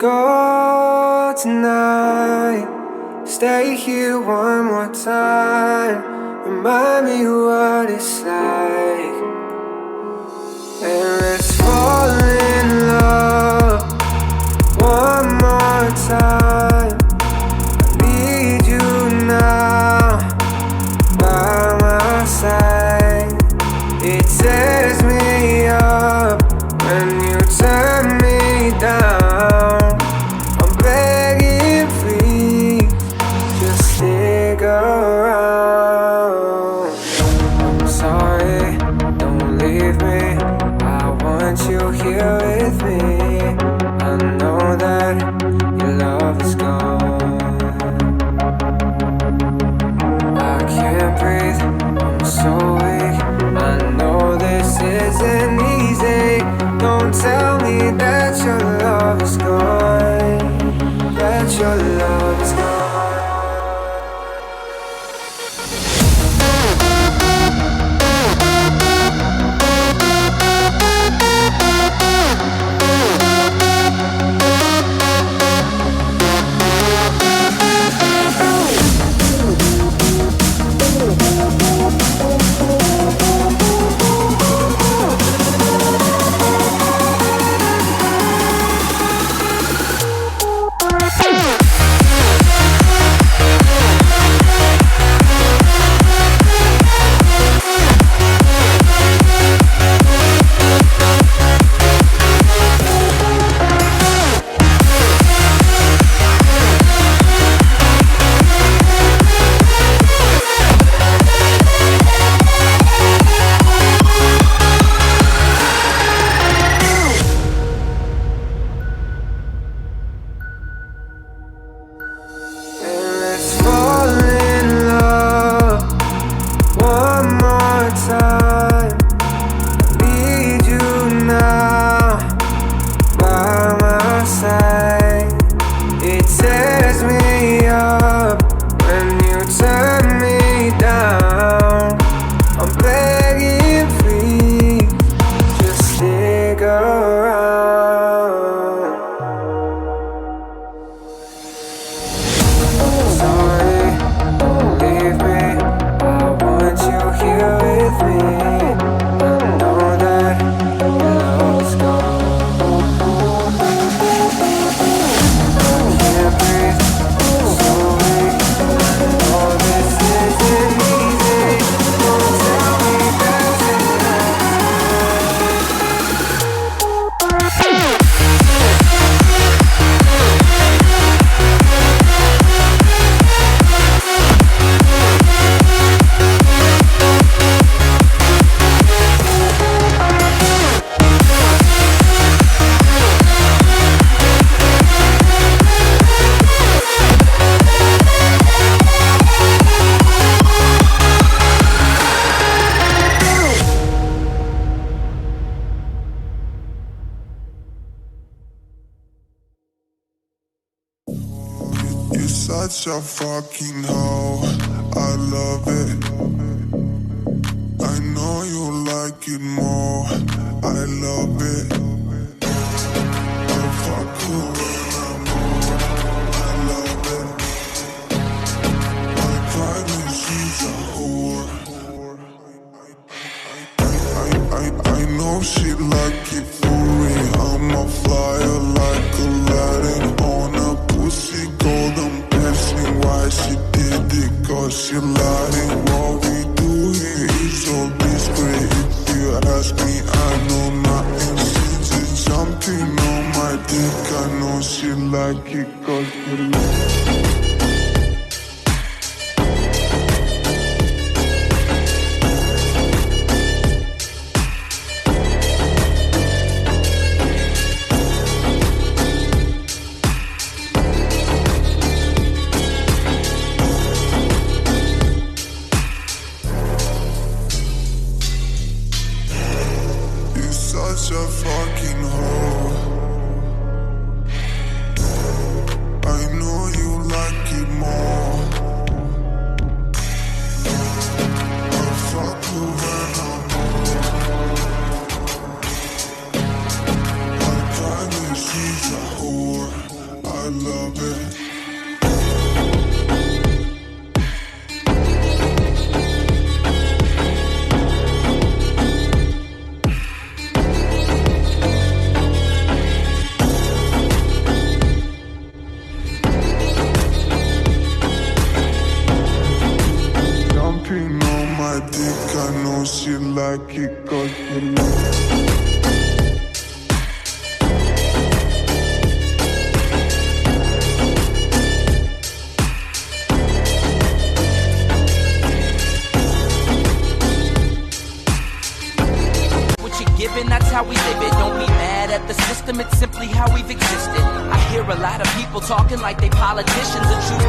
go tonight. Stay here one more time. Remind me what it's like. And let's fall in love one more time. I need you now by my side. It tears me up when you turn me down. I'm begging, please, just stick around. I'm sorry, don't leave me. I want you here with me. I know that your love is gone. I can't breathe, I'm so weak. I know this isn't easy. Don't tell me that your love is gone. That your love is gone. Such a fucking hoe, I love it. I know you like it more, I love it. I fuck you when I'm bored, I love it. My private, she's a whore. I know she like it for me. I'm a flyer like Aladdin on a pussy golden. Why she did it, cause she lied. What we do here is so discreet. If you ask me, I know nothing. She's just jumping on my dick. I know she like it, cause she such a fucking hoe. I know you like it more. I fuck you when I'm bored. My private, she's a whore. live it. Don't be mad at the system, it's simply how we've existed. I hear a lot of people talking like they politicians and choose to